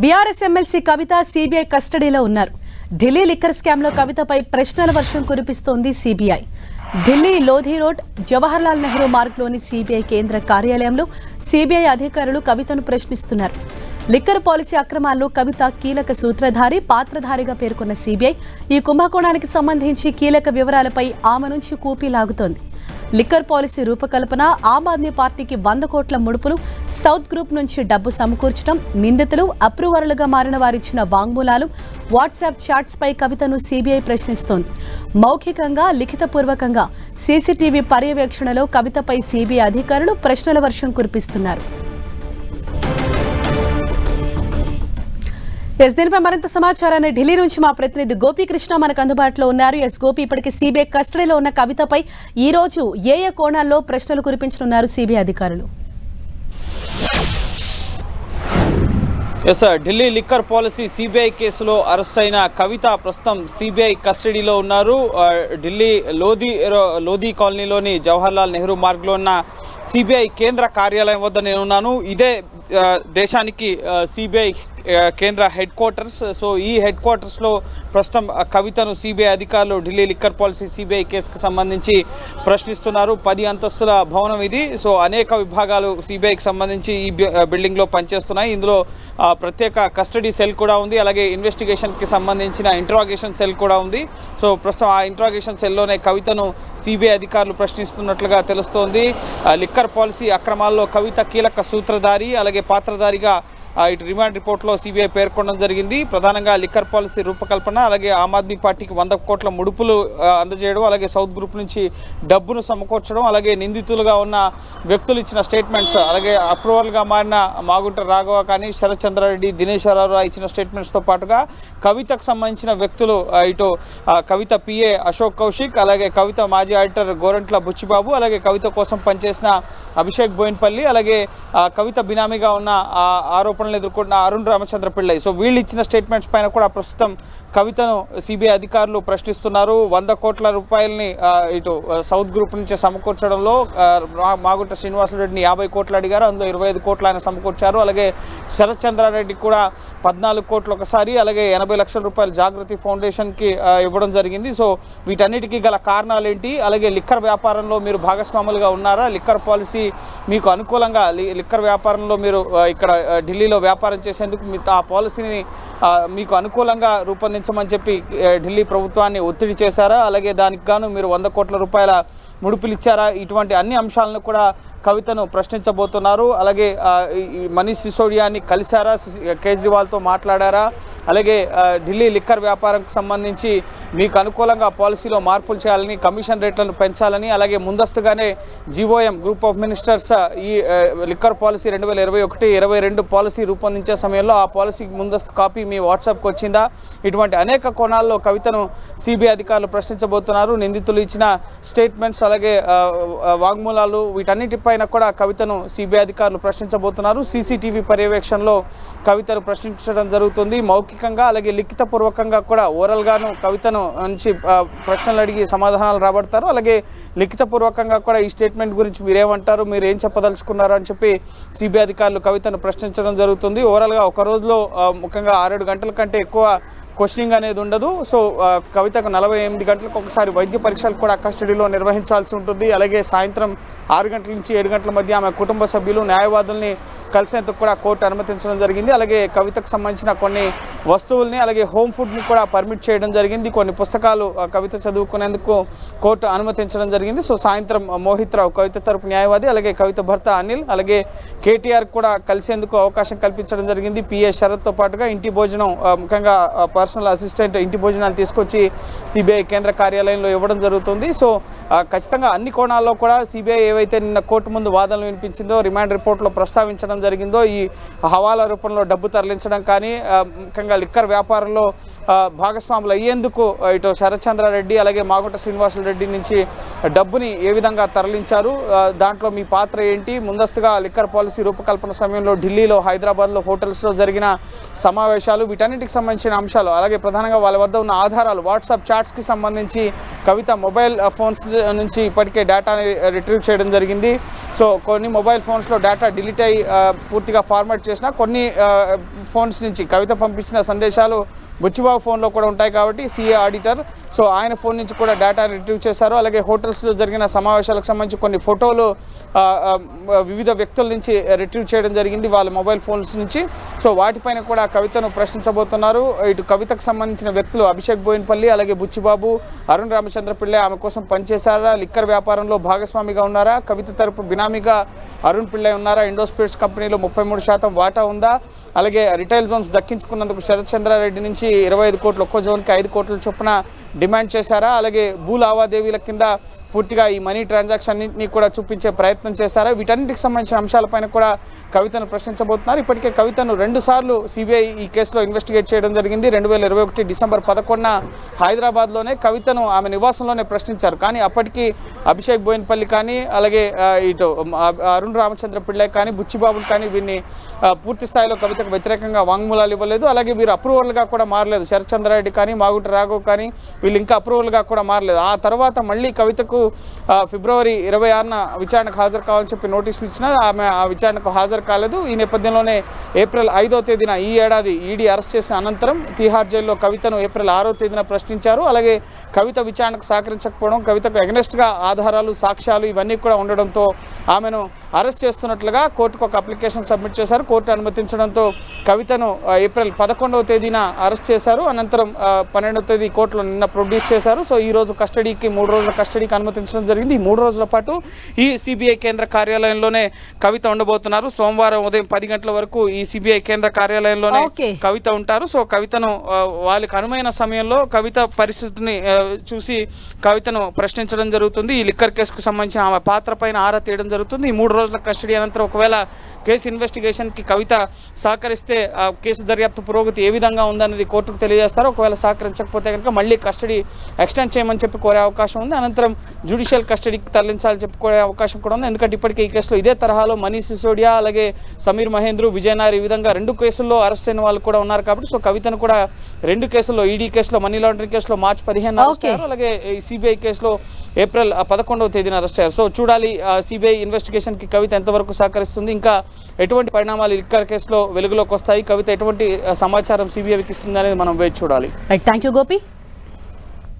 BRS MLC కవిత CBI కస్టడీలో ఉన్నారు. Delhi liquor స్కామ్లో కవితపై ప్రశ్నల వర్షం కురిపిస్తోంది సీబీఐ. ఢిల్లీ లోధి రోడ్ జవహర్లాల్ నెహ్రూ మార్గ్లోని సీబీఐ కేంద్ర కార్యాలయంలో సీబీఐ అధికారులు కవితను ప్రశ్నిస్తున్నారు. లిక్కర్ పాలసీ అక్రమాల్లో కవిత కీలక సూత్రధారి, పాత్రధారిగా పేర్కొన్న సీబీఐ ఈ కుంభకోణానికి సంబంధించి కీలక వివరాలపై ఆమె నుంచి కూపీ లాగుతోంది. లిక్కర్ పాలసీ రూపకల్పన, ఆమ్ ఆద్మీ పార్టీకి 100 కోట్ల ముడుపులు, సౌత్ గ్రూప్ నుంచి డబ్బు సమకూర్చడం, నిందితులు అప్రూవర్లుగా మారిన వారిచ్చిన వాంగ్మూలాలు, వాట్సాప్ చాట్స్ పై కవితను సీబీఐ ప్రశ్నిస్తోంది. మౌఖికంగా, లిఖితపూర్వకంగా సీసీటీవీ పర్యవేక్షణలో కవితపై సీబీఐ అధికారులు ప్రశ్నల వర్షం కురిపిస్తున్నారు. దీనిపై మరింత సమాచారాన్ని ఢిల్లీ నుంచి మా ప్రతినిధి గోపీకృష్ణ మనకు అందుబాటులో ఉన్నారు. గోపి, ఇప్పటికే సీబీఐ కస్టడీలో ఉన్న కవితపై ఈ రోజు ఏ కోణాల్లో ప్రశ్నలు కురిపించనున్నారు సీబీఐ అధికారులు? ఢిల్లీ లిక్కర్ పాలసీ సీబీఐ కేసులో అరెస్ట్ అయిన కవిత ప్రస్తుతం సీబీఐ కస్టడీలో ఉన్నారు. ఢిల్లీ లోధి కాలనీలోని జవహర్లాల్ నెహ్రూ మార్గ్లో ఉన్న సీబీఐ కేంద్ర కార్యాలయం వద్ద నేనున్నాను. ఇదే దేశానికి సీబీఐ కేంద్ర హెడ్ క్వార్టర్స్. సో ఈ హెడ్ క్వార్టర్స్లో ప్రస్తుతం కవితను సీబీఐ అధికారులు ఢిల్లీ లిక్కర్ పాలసీ సీబీఐ కేసుకు సంబంధించి ప్రశ్నిస్తున్నారు. 10 అంతస్తుల భవనం ఇది. సో అనేక విభాగాలు సీబీఐకి సంబంధించి ఈ బిల్డింగ్లో పనిచేస్తున్నాయి. ఇందులో ప్రత్యేక కస్టడీ సెల్ కూడా ఉంది, అలాగే ఇన్వెస్టిగేషన్కి సంబంధించిన ఇంట్రాగేషన్ సెల్ కూడా ఉంది. సో ప్రస్తుతం ఆ ఇంట్రాగేషన్ సెల్లోనే కవితను సీబీఐ అధికారులు ప్రశ్నిస్తున్నట్లుగా తెలుస్తోంది. లిక్కర్ పాలసీ అక్రమాల్లో కవిత కీలక సూత్రధారి, అలాగే పాత్రధారిగా ఇటు రిమాండ్ రిపోర్ట్లో సీబీఐ పేర్కొనడం జరిగింది. ప్రధానంగా లిక్కర్ పాలసీ రూపకల్పన, అలాగే ఆమ్ ఆద్మీ పార్టీకి 100 కోట్ల ముడుపులు అందజేయడం, అలాగే సౌత్ గ్రూప్ నుంచి డబ్బును సమకూర్చడం, అలాగే నిందితులుగా ఉన్న వ్యక్తులు ఇచ్చిన స్టేట్మెంట్స్, అలాగే అప్రూవల్గా మారిన మాగుంట రాఘవ కానీ, శరత్ చంద్రారెడ్డి, దినేశ్వరరావు ఇచ్చిన స్టేట్మెంట్స్తో పాటుగా కవితకు సంబంధించిన వ్యక్తులు ఇటు కవిత పిఏ అశోక్ కౌశిక్, అలాగే కవిత మాజీ ఆడిటర్ గోరంట్ల బుచ్చిబాబు, అలాగే కవిత కోసం పనిచేసిన అభిషేక్ బోయిన్పల్లి, అలాగే కవిత బినామీగా ఉన్న ఆరోపణలు ఎదుర్కొన్న అరుణ్ రామచంద్ర పిళ్ళై. సో వీళ్ళు ఇచ్చిన స్టేట్మెంట్స్ పైన కూడా ప్రస్తుతం కవితను సిబిఐ అధికారులు ప్రశ్నిస్తున్నారు. 100 కోట్ల రూపాయలని ఇటు సౌత్ గ్రూప్ నుంచి సమకూర్చడంలో మాగుంట శ్రీనివాసరెడ్డిని 50 కోట్లు అడిగారు, అందులో 25 కోట్లు ఆయన సమకూర్చారు. అలాగే శరత్ చంద్రారెడ్డి కూడా 14 కోట్లు ఒకసారి, అలాగే 80 లక్షల రూపాయలు జాగృతి ఫౌండేషన్కి ఇవ్వడం జరిగింది. సో వీటన్నిటికీ గల కారణాలు ఏంటి, అలాగే లిక్కర్ వ్యాపారంలో మీరు భాగస్వాములుగా ఉన్నారా, లిక్కర్ పాలసీ మీకు అనుకూలంగా లిక్కర్ వ్యాపారంలో మీరు ఇక్కడ ఢిల్లీలో వ్యాపారం చేసేందుకు ఆ పాలసీని మీకు అనుకూలంగా రూపొందించమని చెప్పి ఢిల్లీ ప్రభుత్వాన్ని ఒత్తిడి చేశారా, అలాగే దానికి గాను మీరు 100 కోట్ల రూపాయల ముడుపులు ఇచ్చారా, ఇటువంటి అన్ని అంశాలను కూడా కవితను ప్రశ్నించబోతున్నారు. అలాగే మనీష్ సిసోడియాని కలిశారా, కేజ్రీవాల్తో మాట్లాడారా, అలాగే ఢిల్లీ లిక్కర్ వ్యాపారంకు సంబంధించి మీకు అనుకూలంగా పాలసీలో మార్పులు చేయాలని, కమిషన్ రేట్లను పెంచాలని, అలాగే ముందస్తుగానే జీఓఎం గ్రూప్ ఆఫ్ మినిస్టర్స్ ఈ లిక్కర్ పాలసీ 2021-22 పాలసీ రూపొందించే సమయంలో ఆ పాలసీకి ముందస్తు కాపీ మీ వాట్సాప్కి వచ్చిందా, ఇటువంటి అనేక కోణాల్లో కవితను సిబిఐ అధికారులు ప్రశ్నించబోతున్నారు. నిందితులు ఇచ్చిన స్టేట్మెంట్స్, అలాగే వాంగ్మూలాలు, వీటన్నిటిపైన కూడా కవితను సిబిఐ అధికారులు ప్రశ్నించబోతున్నారు. సీసీటీవీ పర్యవేక్షణలో కవితను ప్రశ్నించడం జరుగుతుంది. మౌఖికంగా అలాగే లిఖితపూర్వకంగా కూడా ఓరల్గాను కవితను నుంచి ప్రశ్నలు అడిగి సమాధానాలు రాబడతారు. అలాగే లిఖితపూర్వకంగా కూడా ఈ స్టేట్మెంట్ గురించి మీరేమంటారు, మీరు ఏం చెప్పదలుచుకున్నారు అని చెప్పి సిబిఐ అధికారులు కవితను ప్రశ్నించడం జరుగుతుంది. ఓవరాల్గా ఒక రోజులో ముఖ్యంగా 6-7 గంటల కంటే ఎక్కువ క్వశ్చనింగ్ అనేది ఉండదు. సో కవితకు 48 గంటలకు ఒకసారి వైద్య పరీక్షలు కూడా కస్టడీలో నిర్వహించాల్సి ఉంటుంది. అలాగే సాయంత్రం 6 గంటల నుంచి 7 గంటల మధ్య ఆమె కుటుంబ సభ్యులు న్యాయవాదుల్ని కలిసేందుకు కూడా కోర్టు అనుమతించడం జరిగింది. అలాగే కవితకు సంబంధించిన కొన్ని వస్తువుల్ని, అలాగే హోమ్ ఫుడ్ని కూడా పర్మిట్ చేయడం జరిగింది. కొన్ని పుస్తకాలు కవిత చదువుకునేందుకు కోర్టు అనుమతించడం జరిగింది. సో సాయంత్రం మోహిత్ రావు కవిత తరపు న్యాయవాది, అలాగే కవిత భర్త అనిల్, అలాగే కేటీఆర్ కూడా కలిసేందుకు అవకాశం కల్పించడం జరిగింది. పిఏ శరత్తో పాటుగా ఇంటి భోజనం, ముఖ్యంగా పర్సనల్ అసిస్టెంట్ ఇంటి భోజనాన్ని తీసుకొచ్చి సిబిఐ కేంద్ర కార్యాలయంలో ఇవ్వడం జరుగుతుంది. సో ఖచ్చితంగా అన్ని కోణాల్లో కూడా సిబిఐ ఏవైతే నిన్న కోర్టు ముందు వాదనలు వినిపించిందో, రిమాండ్ రిపోర్ట్లో ప్రస్తావించడం జరిగిందో, ఈ హవాలా రూపంలో డబ్బు తరలించడం కానీ, ముఖ్యంగా లిక్కర్ వ్యాపారంలో భాగస్వాములు అయ్యేందుకు ఇటు శరత్ చంద్రారెడ్డి అలాగే మాగుంట శ్రీనివాసులు రెడ్డి నుంచి డబ్బుని ఏ విధంగా తరలించారు, దాంట్లో మీ పాత్ర ఏంటి, ముందస్తుగా లిక్కర్ పాలసీ రూపకల్పన సమయంలో ఢిల్లీలో హైదరాబాద్లో హోటల్స్లో జరిగిన సమావేశాలు, వీటన్నిటికి సంబంధించిన అంశాలు, అలాగే ప్రధానంగా వాళ్ళ వద్ద ఉన్న ఆధారాలు, వాట్సాప్ చాట్స్కి సంబంధించి కవిత మొబైల్ ఫోన్స్ నుంచి ఇప్పటికే డేటాని రిట్రీవ్ చేయడం జరిగింది. సో కొన్ని మొబైల్ ఫోన్స్లో డేటా డిలీట్ అయ్యి పూర్తిగా ఫార్మాట్ చేసిన కొన్ని ఫోన్స్ నుంచి కవిత పంపించిన సందేశాలు బుచ్చిబాబు ఫోన్లో కూడా ఉంటాయి కాబట్టి సిఏ ఆడిటర్, సో ఆయన ఫోన్ నుంచి కూడా డేటా రిట్రీవ్ చేశారు. అలాగే హోటల్స్లో జరిగిన సమావేశాలకు సంబంధించి కొన్ని ఫోటోలు వివిధ వ్యక్తుల నుంచి రిట్రీవ్ చేయడం జరిగింది వాళ్ళ మొబైల్ ఫోన్స్ నుంచి. సో వాటిపైన కూడా కవితను ప్రశ్నించబోతున్నారు. ఇటు కవితకు సంబంధించిన వ్యక్తులు అభిషేక్ బోయిన్పల్లి, అలాగే బుచ్చిబాబు, అరుణ్ రామచంద్ర పిళ్ళై ఆమె కోసం పనిచేశారా, లిక్కర్ వ్యాపారంలో భాగస్వామిగా ఉన్నారా, కవిత తరపు బినామీగా అరుణ్ పిళ్ళై ఉన్నారా, ఇండోస్పిరిట్స్ కంపెనీలో 33% వాటా ఉందా, అలాగే రిటైల్ జోన్స్ దక్కించుకున్నందుకు శరత్ చంద్రారెడ్డి నుంచి 25 కోట్లు, ఒక్కో జోన్కి 5 కోట్ల చొప్పున డిమాండ్ చేశారా, అలాగే భూ లావాదేవీల కింద పూర్తిగా ఈ మనీ ట్రాన్సాక్షన్ అన్నింటినీ కూడా చూపించే ప్రయత్నం చేశారా, వీటన్నిటికి సంబంధించిన అంశాలపైన కూడా కవితను ప్రశ్నించబోతున్నారు. ఇప్పటికే కవితను 2 సార్లు సిబిఐ ఈ కేసులో ఇన్వెస్టిగేట్ చేయడం జరిగింది. 2021 డిసెంబర్ 11న హైదరాబాద్లోనే కవితను ఆమె నివాసంలోనే ప్రశ్నించారు. కానీ అప్పటికి అభిషేక్ బోయిన్పల్లి కానీ, అలాగే ఇటు అరుణ్ రామచంద్ర పిళ్ళై కానీ, బుచ్చిబాబులు కానీ వీరిని పూర్తి స్థాయిలో కవితకు వ్యతిరేకంగా వాంగ్మూలాలు ఇవ్వలేదు. అలాగే వీరు అప్రూవల్గా కూడా మారలేదు. శరత్ చంద్రారెడ్డి కానీ, మాగుంట రాఘవ్ కానీ వీళ్ళు ఇంకా అప్రూవల్గా కూడా మారలేదు. ఆ తర్వాత మళ్ళీ కవితకు ఫిబ్రవరి 26న విచారణకు హాజరు కావాలని చెప్పి నోటీసులు ఇచ్చినా ఆమె ఆ విచారణకు హాజరు కాలేదు. ఈ నేపథ్యంలోనే ఏప్రిల్ 5వ తేదీన ఈ ఏడాది ఈడీ అరెస్ట్ చేసిన అనంతరం తీహార్ జైల్లో కవితను ఏప్రిల్ 6వ తేదీన ప్రశ్నించారు. అలాగే కవిత విచారణకు సహకరించకపోవడం, కవితకు ఎగనెస్ట్గా ఆధారాలు, సాక్ష్యాలు ఇవన్నీ కూడా ఉండడంతో ఆమెను అరెస్ట్ చేస్తున్నట్లుగా కోర్టుకు ఒక అప్లికేషన్ సబ్మిట్ చేశారు. కోర్టు అనుమతించడంతో కవితను ఏప్రిల్ 11వ తేదీన అరెస్ట్ చేశారు. అనంతరం 12వ తేదీ కోర్టులో నిన్న ప్రొడ్యూస్ చేశారు. సో ఈ రోజు కస్టడీకి 3 రోజుల కస్టడీకి అనుమతించడం జరిగింది. ఈ 3 రోజుల పాటు ఈ సిబిఐ కేంద్ర కార్యాలయంలోనే కవిత ఉండబోతున్నారు. సోమవారం ఉదయం 10 గంటల వరకు ఈ సిబిఐ కేంద్ర కార్యాలయంలోనే కవిత ఉంటారు. సో కవితను వాళ్ళకి అనువైన సమయంలో కవిత పరిస్థితిని చూసి కవితను ప్రశ్నించడం జరుగుతుంది. ఈ లిక్కర్ కేసుకు సంబంధించిన ఆమె పాత్ర పైన ఆరా తీయడం జరుగుతుంది. ఈ 3 రోజుల కస్టడీ అనంతరం ఒకవేళ కేసు ఇన్వెస్టిగేషన్కి కవిత సహకరిస్తే ఆ కేసు దర్యాప్తు పురోగతి ఏ విధంగా ఉందన్నది కోర్టుకు తెలియజేస్తారు. ఒకవేళ సహకరించకపోతే కనుక మళ్ళీ కస్టడీ ఎక్స్టెండ్ చేయమని చెప్పి కోరే అవకాశం ఉంది. అనంతరం జ్యుడిషియల్ కస్టడీకి తరలించాలని చెప్పి కోరే అవకాశం కూడా ఉంది. ఎందుకంటే ఇప్పటికే ఈ కేసులో ఇదే తరహాలో మనీష్ సిసోడియా, అలాగే సమీర్ మహేంద్రు, విజయనార్ ఈ విధంగా 2 కేసుల్లో అరెస్ట్ అయిన వాళ్ళు కూడా ఉన్నారు. కాబట్టి సో కవితను కూడా 2 కేసుల్లో, ఈడీ కేసులో, మనీ లాండరింగ్ కేసులో మార్చి 15 అరెస్ట్ అయ్యారు. అలాగే ఈ సిబిఐ కేసులో ఏప్రిల్ 11వ తేదీన అరెస్ట్ అయ్యారు. సో చూడాలి సిబిఐ ఇన్వెస్టిగేషన్కి కవిత ఎంతవరకు సహకరిస్తుంది, ఇంకా ఎటువంటి పరిణామాలు లిక్కర్ కేసులో వెలుగులోకి వస్తాయి, కవిత ఎటువంటి సమాచారం సిబిఐకి ఇస్తుంది అనేది మనం వేచి చూడాలి. Thank you Gopi.